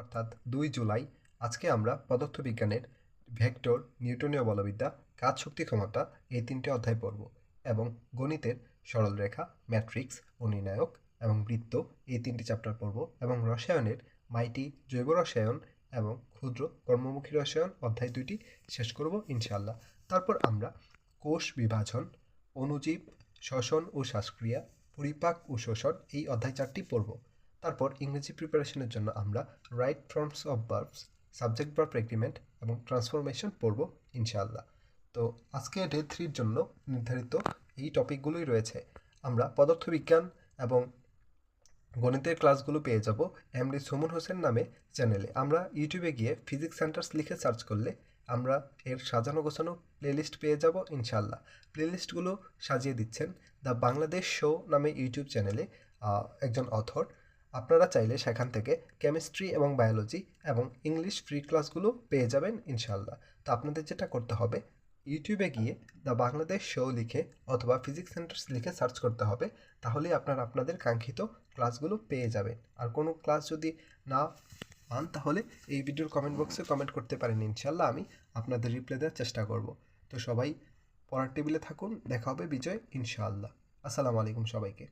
অর্থাৎ 2 জুলাই আজকে আমরা পদার্থবিজ্ঞানের ভেক্টর, নিউটনীয় বলবিদ্যা, কাজ শক্তি ক্ষমতা এই 3টে অধ্যায় পড়ব এবং গণিতের সরলরেখা, ম্যাট্রিক্স ও নির্ণায়ক এবং বৃত্ত এই 3টি চ্যাপ্টার পড়ব এবং রসায়নের মাইটি, জৈব রসায়ন এবং ক্ষুদ্র কর্মমুখী রসায়ন অধ্যায় 2টি শেষ করব ইনশাআল্লাহ। তারপর আমরা কোষ বিভাজন, অণুজীব, শ্বসন ও শ্বাসক্রিয়া, পরিপাক ও শোষণ এই অধ্যায় 4টি পড়ব। তারপর ইংরেজি প্রিপারেশনের জন্য আমরা right forms of verbs, subject verb agreement এবং ট্রান্সফরমেশন পড়ব ইনশাআল্লাহ। তো আজকে ডে 3-র জন্য নির্ধারিত এই টপিকগুলোই রয়েছে। আমরা পদার্থবিজ্ঞান এবং গণিতের ক্লাসগুলো পেয়ে যাব এমডি সুমন হোসেন নামে চ্যানেলে। আমরা ইউটিউবে গিয়ে ফিজিক্স সেন্টার্স লিখে সার্চ করলে আমরা এর সাজানো গোছানো প্লেলিস্ট পেয়ে যাব ইনশাআল্লাহ। প্লেলিস্টগুলো সাজিয়ে দিচ্ছেন দ্য বাংলাদেশ শো নামে ইউটিউব চ্যানেলে একজন অথর। আপনারা চাইলে সেখান থেকে কেমিস্ট্রি এবং বায়োলজি এবং ইংলিশ ফ্রি ক্লাসগুলো পেয়ে যাবেন ইনশাআল্লাহ। তো আপনাদের যেটা করতে হবে, ইউটিউবে গিয়ে দ্য বাংলাদেশ শো লিখে অথবা ফিজিক্স সেন্টার্স লিখে সার্চ করতে হবে, তাহলেই আপনারা আপনাদের কাঙ্ক্ষিত ক্লাসগুলো পেয়ে যাবেন। আর কোনো ক্লাস যদি না পান তাহলে এই ভিডিওর কমেন্ট বক্সে কমেন্ট করতে পারেন, ইনশাআল্লাহ আমি আপনাদের রিপ্লাই দেওয়ার চেষ্টা করব। তো সবাই পড়ার টেবিলে থাকুন, দেখা হবে বিজয় ইনশাআল্লাহ। আসসালামু আলাইকুম সবাইকে।